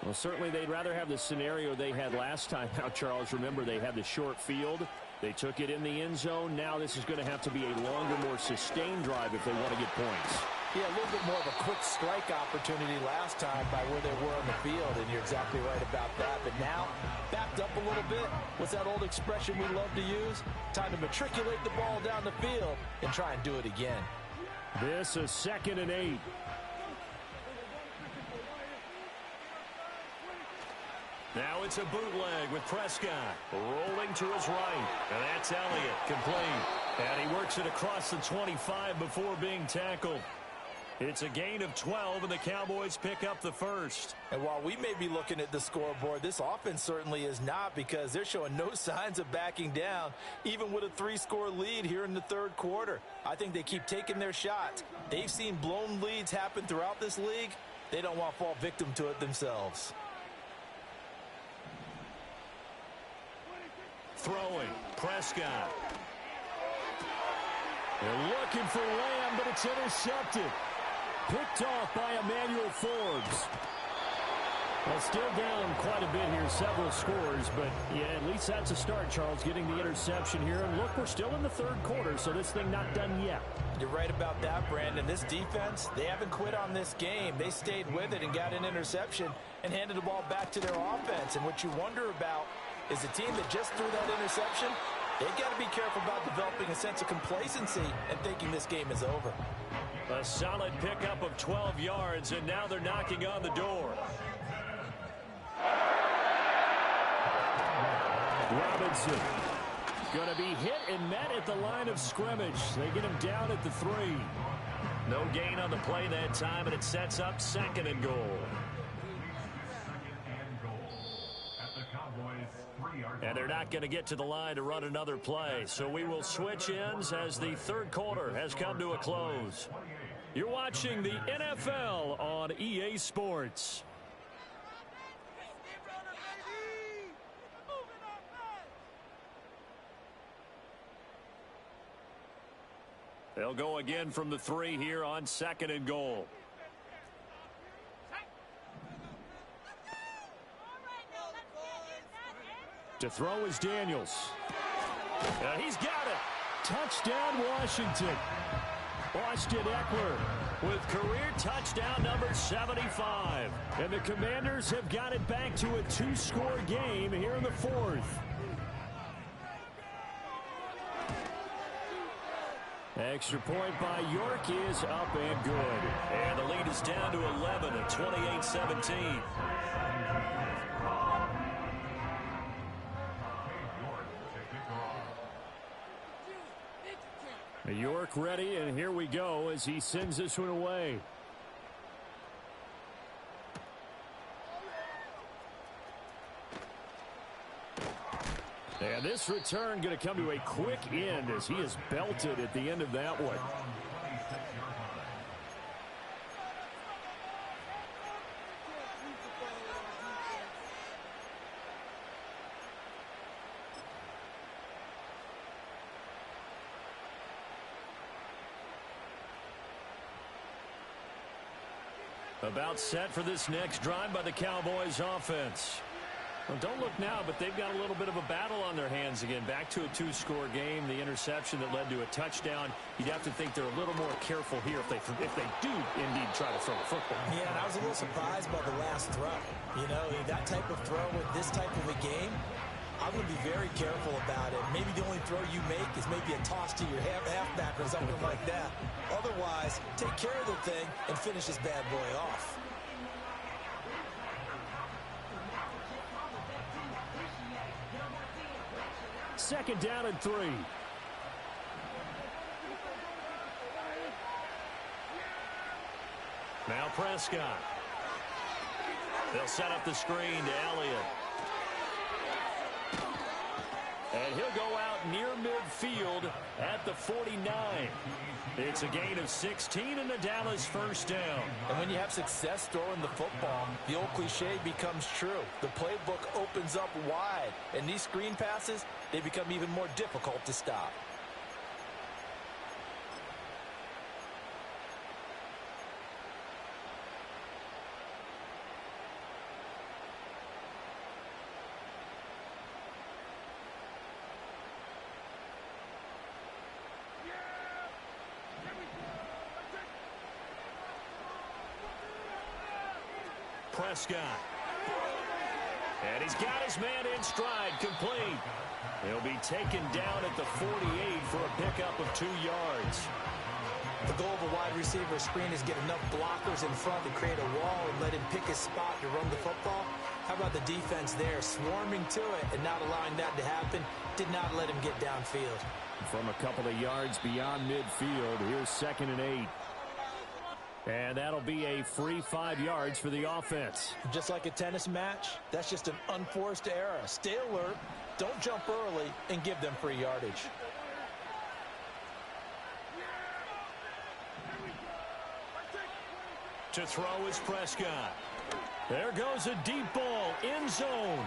Well, certainly they'd rather have the scenario they had last time out, Charles. Remember, they had the short field. They took it in the end zone. Now this is going to have to be a longer, more sustained drive if they want to get points. Yeah, a little bit more of a quick strike opportunity last time by where they were on the field, and you're exactly right about that. But now, backed up a little bit. What's that old expression we love to use? Time to matriculate the ball down the field and try and do it again. This is 2nd and 8. Now it's a bootleg with Prescott rolling to his right. And that's Elliott, complete. And he works it across the 25 before being tackled. It's a gain of 12, and the Cowboys pick up the first. And while we may be looking at the scoreboard, this offense certainly is not, because they're showing no signs of backing down, even with a 3-score lead here in the third quarter. I think they keep taking their shots. They've seen blown leads happen throughout this league. They don't want to fall victim to it themselves. Throwing, Prescott. They're looking for Lamb, but it's intercepted. Picked off by Emmanuel Forbes. Well, still down quite a bit here, several scores, but yeah, at least that's a start, Charles, getting the interception here. And look, we're still in the third quarter, so this thing not done yet. You're right about that, Brandon. This defense, they haven't quit on this game. They stayed with it and got an interception and handed the ball back to their offense. And what you wonder about is a team that just threw that interception, they've got to be careful about developing a sense of complacency and thinking this game is over. A solid pickup of 12 yards, and now they're knocking on the door. Robinson going to be hit and met at the line of scrimmage. They get him down at the 3. No gain on the play that time, and it sets up 2nd and goal. And they're not going to get to the line to run another play. So we will switch ends as the third quarter has come to a close. You're watching the NFL on EA Sports. They'll go again from the 3 here on 2nd and goal. To throw is Daniels. He's got it. Touchdown, Washington. Austin Eckler with career touchdown number 75. And the Commanders have got it back to a 2-score game here in the 4th. Extra point by York is up and good. And the lead is down to 11 at 28-17. York ready, and here we go as he sends this one away. And this return going to come to a quick end as he is belted at the end of that one. About set for this next drive by the Cowboys offense. Well, don't look now, but they've got a little bit of a battle on their hands again. Back to a 2-score game. The interception that led to a touchdown. You'd have to think they're a little more careful here if they do indeed try to throw the football. Yeah, and I was a little surprised by the last throw. You know, that type of throw with this type of a game, I'm going to be very careful about it. Maybe the only throw you make is maybe a toss to your halfback or something like that. Otherwise, take care of the thing and finish this bad boy off. Second down and 3. Now Prescott. They'll set up the screen to Elliott. And he'll go out near midfield at the 49. It's a gain of 16 and the Dallas first down. And when you have success throwing the football, the old cliche becomes true. The playbook opens up wide. And these screen passes, they become even more difficult to stop. Prescott. And he's got his man in stride, complete. He'll be taken down at the 48 for a pickup of 2 yards. The goal of a wide receiver screen is get enough blockers in front to create a wall and let him pick his spot to run the football. How about the defense there, swarming to it and not allowing that to happen? Did not let him get downfield. From a couple of yards beyond midfield, here's 2nd and 8. And that'll be a free 5 yards for the offense. Just like a tennis match, that's just an unforced error. Stay alert, don't jump early, and give them free yardage. To throw is Prescott. There goes a deep ball, end zone.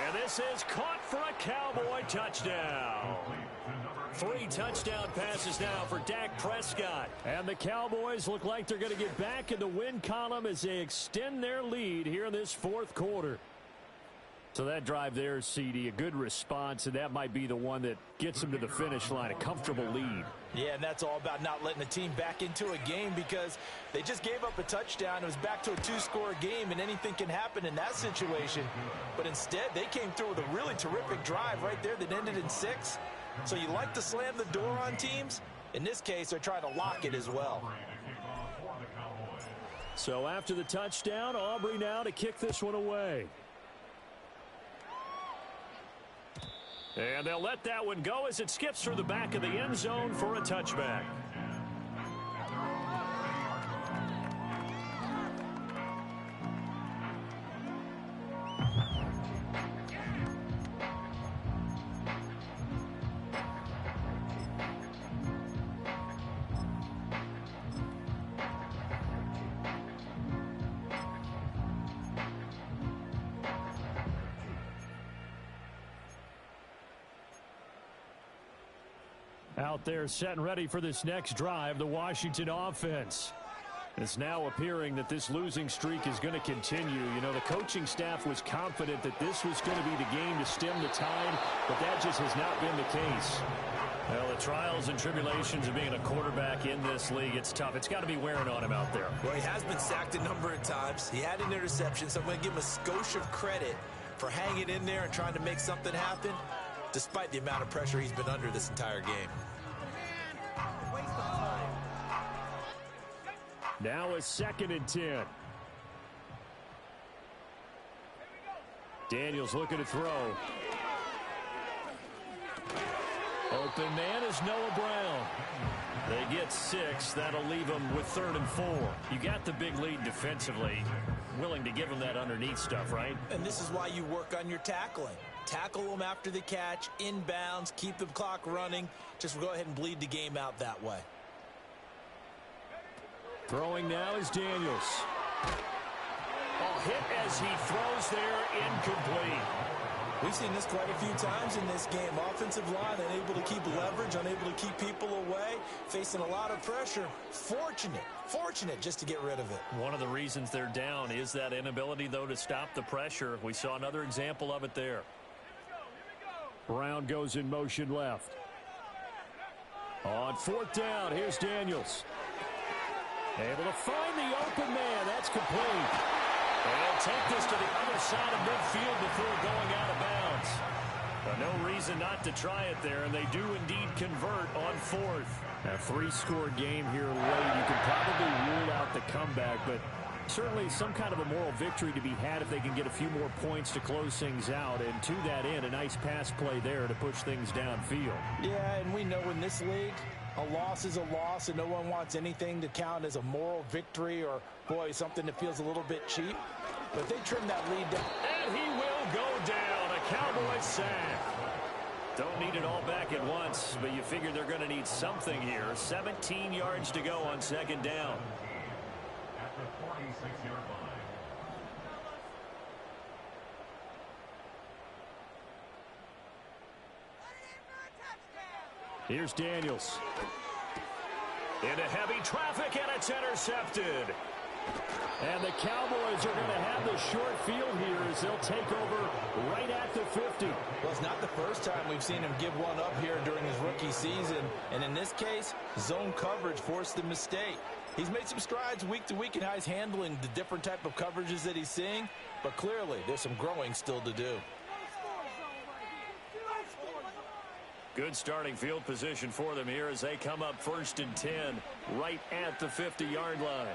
And this is caught for a Cowboy touchdown. 3 touchdown passes now for Dak Prescott. And the Cowboys look like they're going to get back in the win column as they extend their lead here in this 4th quarter. So that drive there, CD, a good response, and that might be the one that gets them to the finish line, a comfortable lead. Yeah, and that's all about not letting the team back into a game because they just gave up a touchdown. It was back to a 2-score game, and anything can happen in that situation. But instead, they came through with a really terrific drive right there that ended in 6. So you like to slam the door on teams? In this case, they're trying to lock it as well. So after the touchdown, Aubrey now to kick this one away. And they'll let that one go as it skips through the back of the end zone for a touchback. Out there set and ready for this next drive, the Washington offense. It's now appearing that this losing streak is going to continue. You know, the coaching staff was confident that this was going to be the game to stem the tide, but that just has not been the case. Well, the trials and tribulations of being a quarterback in this league, it's tough. It's got to be wearing on him out there. Well, he has been sacked a number of times. He had an interception, so I'm going to give him a skosh of credit for hanging in there and trying to make something happen, despite the amount of pressure he's been under this entire game. Now a 2nd and 10. Daniels looking to throw. Open man is Noah Brown. They get 6. That'll leave them with 3rd and 4. You got the big lead defensively. Willing to give them that underneath stuff, right? And this is why you work on your tackling. Tackle them after the catch, inbounds, keep the clock running. Just go ahead and bleed the game out that way. Throwing now is Daniels. Oh, hit as he throws there, incomplete. We've seen this quite a few times in this game. Offensive line unable to keep leverage, unable to keep people away, facing a lot of pressure. Fortunate just to get rid of it. One of the reasons they're down is that inability, though, to stop the pressure. We saw another example of it there. Brown goes in motion left. On 4th down, here's Daniels. Able to find the open man. That's complete. And they'll take this to the other side of midfield before going out of bounds. No reason not to try it there, and they do indeed convert on 4th. A 3-score game here late. You can probably rule out the comeback, but certainly some kind of a moral victory to be had if they can get a few more points to close things out. And to that end, a nice pass play there to push things downfield. Yeah, and we know in this league, a loss is a loss, and no one wants anything to count as a moral victory or, boy, something that feels a little bit cheap. but they trim that lead down. And he will go down. A Cowboys sack. Don't need it all back at once, but you figure they're going to need something here. 17 yards to go on second down. At the 46-yard line. Here's Daniels. Into heavy traffic, and it's intercepted. And the Cowboys are going to have the short field here as they'll take over right at the 50. Well, it's not the first time we've seen him give one up here during his rookie season. And in this case, zone coverage forced the mistake. He's made some strides week to week in how he's handling the different type of coverages that he's seeing. But clearly, there's some growing still to do. Good starting field position for them here as they come up 1st and 10 right at the 50-yard line.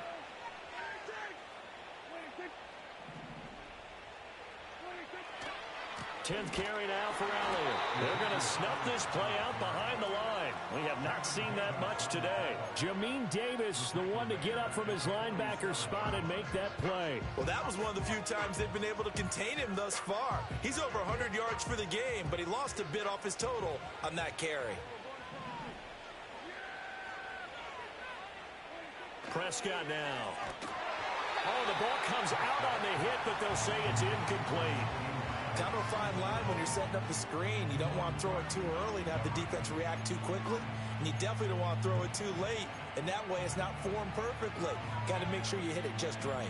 10th carry now for Elliott. They're going to snuff this play out behind the line. We have not seen that much today. Jamin Davis, the one to get up from his linebacker spot and make that play. Well, that was one of the few times they've been able to contain him thus far. He's over 100 yards for the game, but he lost a bit off his total on that carry. Prescott now. Oh, the ball comes out on the hit, but they'll say it's incomplete. Kind of a fine line when you're setting up the screen. You don't want to throw it too early and have the defense react too quickly. And you definitely don't want to throw it too late. And that way it's not formed perfectly. Got to make sure you hit it just right.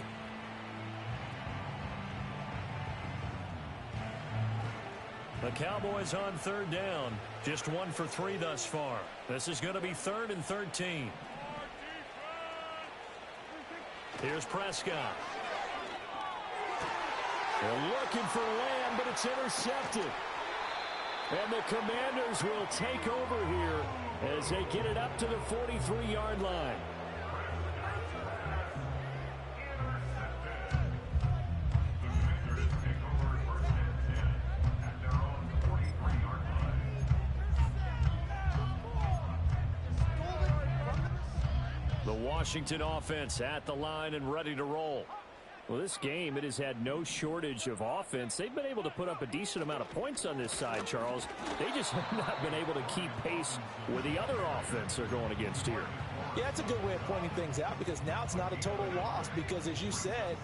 The Cowboys on 3rd down. Just 1 for 3 thus far. This is going to be 3rd and 13. Here's Prescott. They're looking for land, but it's intercepted. And the Commanders will take over here as they get it up to the 43-yard line. The Washington offense at the line and ready to roll. Well, this game, it has had no shortage of offense. They've been able to put up a decent amount of points on this side, Charles. They just have not been able to keep pace with the other offense they're going against here. Yeah, that's a good way of pointing things out because now it's not a total loss because, as you said,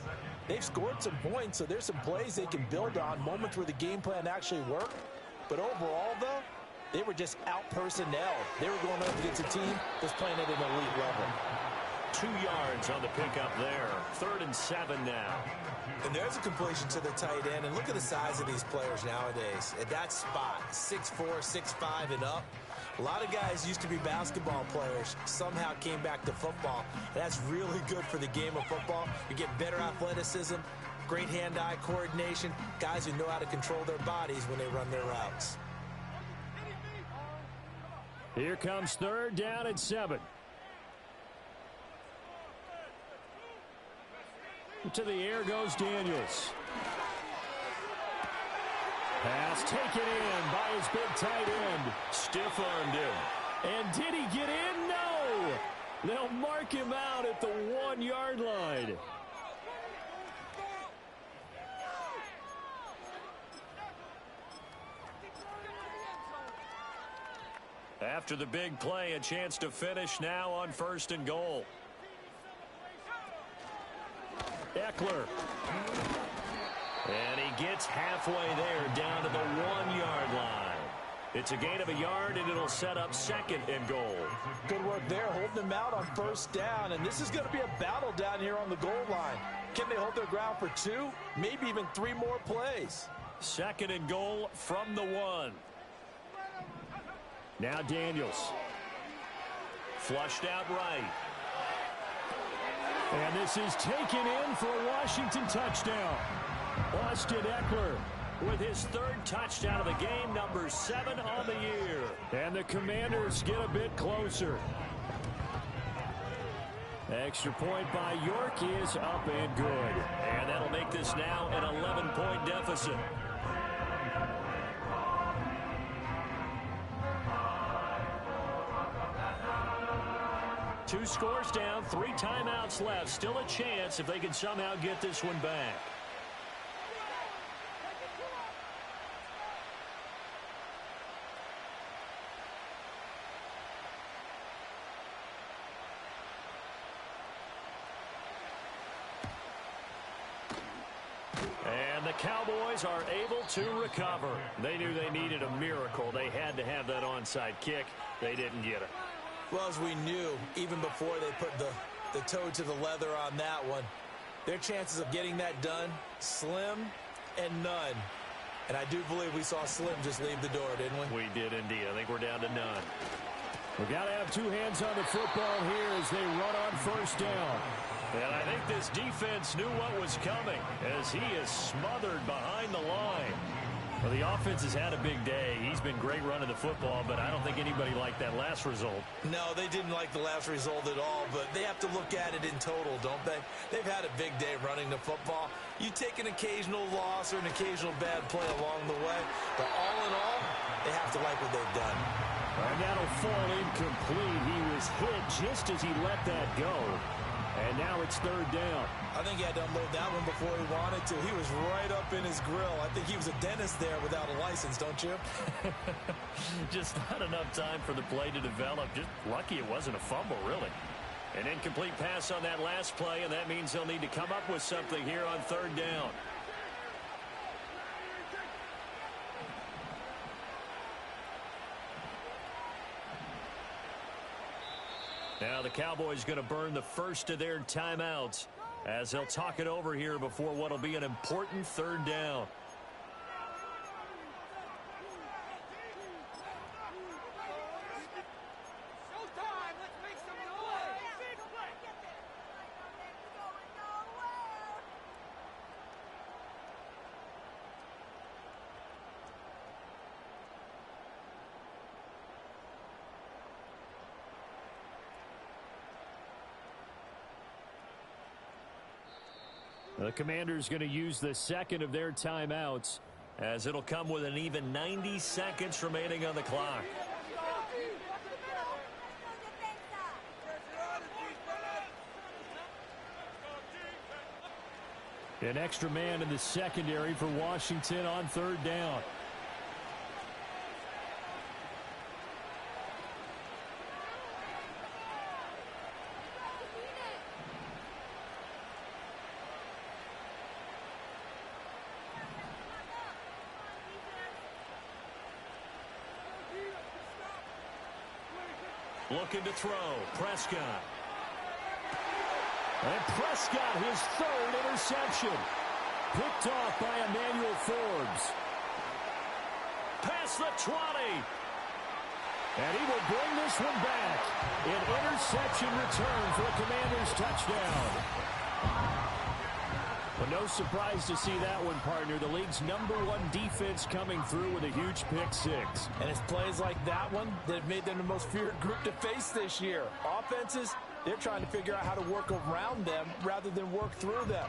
they've scored some points, so there's some plays they can build on, moments where the game plan actually worked. But overall, though, they were just out-personnel. They were going up against a team that's playing at an elite level. 2 yards on the pickup there. 3rd and 7 now. And there's a completion to the tight end. And look at the size of these players nowadays. At that spot, 6'4", 6'5", and up. A lot of guys used to be basketball players. Somehow came back to football. That's really good for the game of football. You get better athleticism, great hand-eye coordination, guys who know how to control their bodies when they run their routes. Here comes 3rd down and 7. To the air goes Daniels. Pass taken in by his big tight end. Stiff-armed him. And did he get in? No! They'll mark him out at the 1-yard line. After the big play, a chance to finish now on 1st and goal. Eckler. And he gets halfway there down to the 1-yard line. It's a gain of a yard, and it'll set up 2nd and goal. Good work there, holding them out on 1st down. And this is going to be a battle down here on the goal line. Can they hold their ground for 2, maybe even 3 more plays? 2nd and goal from the 1. Now Daniels. Flushed out right. And this is taken in for a Washington touchdown. Austin Eckler with his 3rd touchdown of the game, number 7 on the year. And the Commanders get a bit closer. Extra point by York is up and good. And that'll make this now an 11-point deficit. Two scores down, 3 timeouts left. Still a chance if they can somehow get this one back. And the Cowboys are able to recover. They knew they needed a miracle. They had to have that onside kick. They didn't get it. Well, as we knew, even before they put the toe to the leather on that one, their chances of getting that done, slim and none. And I do believe we saw Slim just leave the door, didn't we? We did indeed. I think we're down to none. We've got to have two hands on the football here as they run on first down. And I think this defense knew what was coming as he is smothered behind the line. Well, the offense has had a big day. He's been great running the football, but I don't think anybody liked that last result. No, they didn't like the last result at all, but they have to look at it in total, don't they? They've had a big day running the football. You take an occasional loss or an occasional bad play along the way, but all in all, they have to like what they've done. And that'll fall incomplete. He was hit just as he let that go. And now it's third down. I think he had to unload that one before he wanted to. He was right up in his grill. I think he was a dentist there without a license, don't you? Just not enough time for the play to develop. Just lucky it wasn't a fumble, really. An incomplete pass on that last play, and that means they'll need to come up with something here on third down. Now the Cowboys going to burn the first of their timeouts as they'll talk it over here before what will be an important third down. Showtime! Let's make some noise! The Commanders going to use the second of their timeouts as it'll come with an even 90 seconds remaining on the clock. An extra man in the secondary for Washington on third down. Looking to throw. Prescott. And Prescott, his third interception. Picked off by Emmanuel Forbes. Past the 20. And he will bring this one back. An interception return for a Commanders touchdown. Well, no surprise to see that one, partner. The league's #1 defense coming through with a huge pick six. And it's plays like that one that have made them the most feared group to face this year. Offenses, they're trying to figure out how to work around them rather than work through them.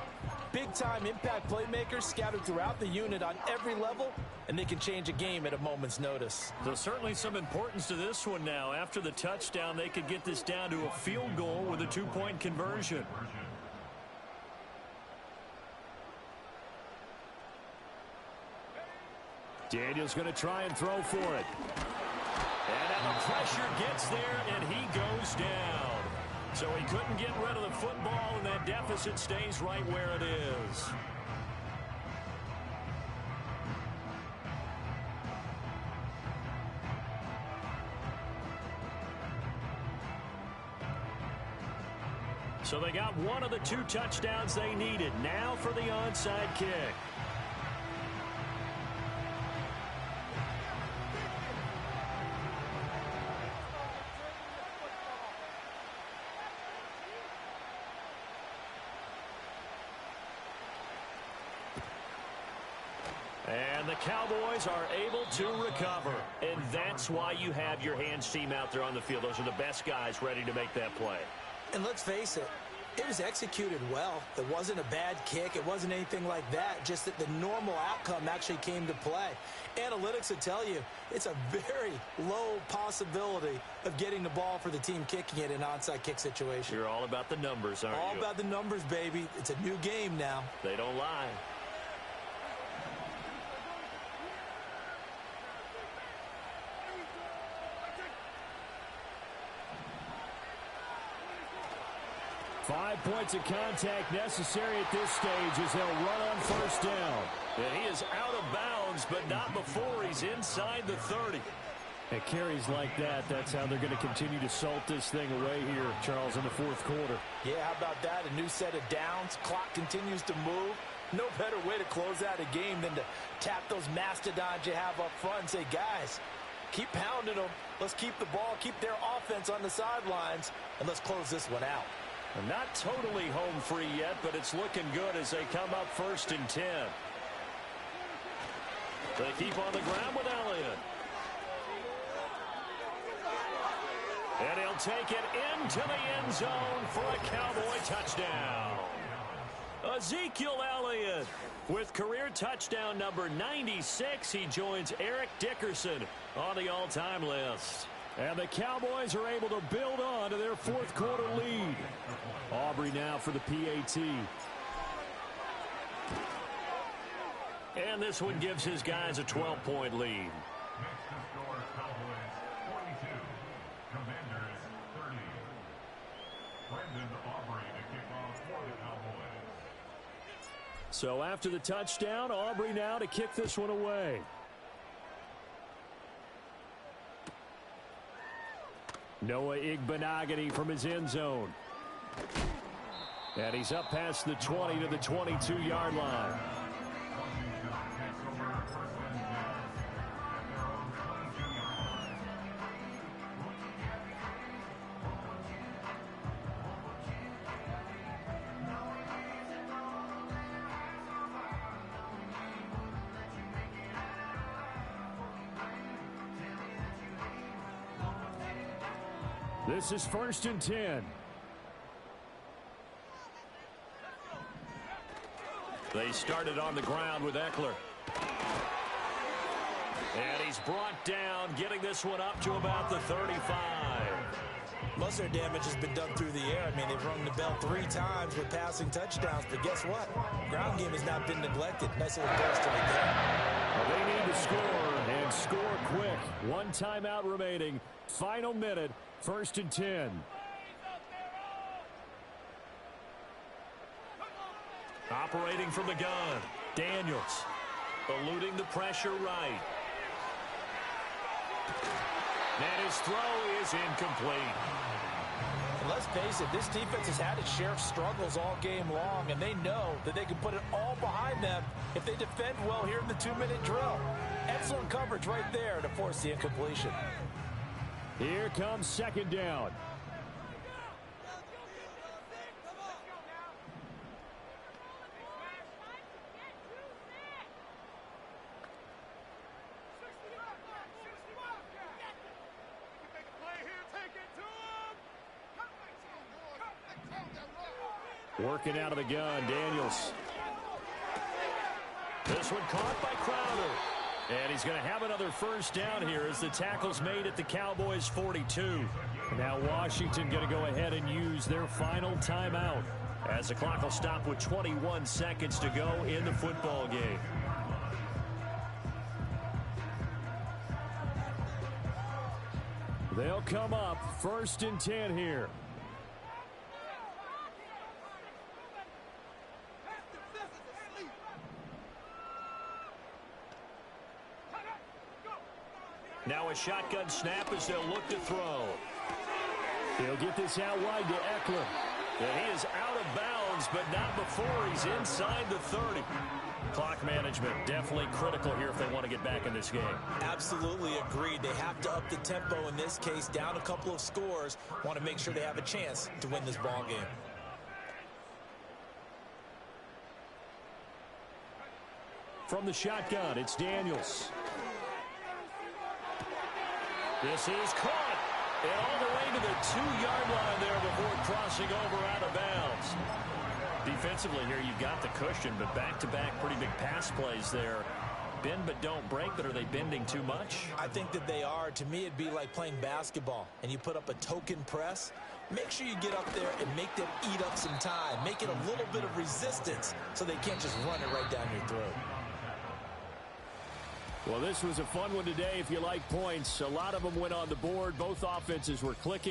Big-time impact playmakers scattered throughout the unit on every level, and they can change a game at a moment's notice. So certainly some importance to this one now. After the touchdown, they could get this down to a field goal with a two-point conversion. Daniel's going to try and throw for it. And now the pressure gets there, and he goes down. So he couldn't get rid of the football, and that deficit stays right where it is. So they got one of the two touchdowns they needed. Now for the onside kick. And the Cowboys are able to recover. And that's why you have your hands team out there on the field. Those are the best guys ready to make that play. And let's face it, it was executed well. It wasn't a bad kick. It wasn't anything like that. Just that the normal outcome actually came to play. Analytics will tell you it's a very low possibility of getting the ball for the team kicking it in an onside kick situation. You're all about the numbers, aren't you? All about the numbers, baby. It's a new game now. They don't lie. 5 points of contact necessary at this stage as they'll run on first down. And he is out of bounds, but not before he's inside the 30. At carries like that, that's how they're going to continue to salt this thing away here, Charles, in the fourth quarter. Yeah, how about that? A new set of downs. Clock continues to move. No better way to close out a game than to tap those mastodons you have up front and say, guys, keep pounding them. Let's keep the ball, keep their offense on the sidelines, and let's close this one out. And not totally home free yet, but it's looking good as they come up 1st and 10. They keep on the ground with Elliott. And he'll take it into the end zone for a Cowboy touchdown. Ezekiel Elliott with career touchdown number 96. He joins Eric Dickerson on the all-time list. And the Cowboys are able to build on to their fourth quarter lead. Aubrey now for the PAT. And this one gives his guys a 12-point lead. Next to score, Cowboys 42, Commanders 30. Brendan Aubrey to kick off for the Cowboys. So after the touchdown, Aubrey now to kick this one away. Noah Igbenogany from his end zone. And he's up past the 20 to the 22-yard line. This is 1st and 10. They started on the ground with Eckler. And he's brought down, getting this one up to about the 35. Most of their damage has been done through the air. I mean, they've rung the bell 3 times with passing touchdowns, but guess what? Ground game has not been neglected. Nice little burst right there. Well, they need to score, and score quick. 1 timeout remaining. Final minute, 1st and 10. Operating from the gun, Daniels. Eluding the pressure right. And his throw is incomplete. And let's face it, this defense has had its share of struggles all game long, and they know that they can put it all behind them if they defend well here in the 2-minute drill. Excellent coverage right there to force the incompletion. Here comes 2nd down. Working out of the gun, Daniels. This one caught by Crowder. And he's going to have another 1st down here as the tackle's made at the Cowboys' 42. Now Washington going to go ahead and use their final timeout as the clock will stop with 21 seconds to go in the football game. They'll come up 1st and 10 here. Now a shotgun snap as they'll look to throw. He'll get this out wide to Eckler. And he is out of bounds, but not before he's inside the 30. Clock management definitely critical here if they want to get back in this game. Absolutely agreed. They have to up the tempo in this case, down a couple of scores. Want to make sure they have a chance to win this ball game. From the shotgun, it's Daniels. This is caught. And all the way to the 2-yard line there before crossing over out of bounds. Defensively here, you've got the cushion, but back-to-back pretty big pass plays there. Bend but don't break, but are they bending too much? I think that they are. To me, it'd be like playing basketball, and you put up a token press. Make sure you get up there and make them eat up some time. Make it a little bit of resistance so they can't just run it right down your throat. Well, this was a fun one today if you like points. A lot of them went on the board. Both offenses were clicking.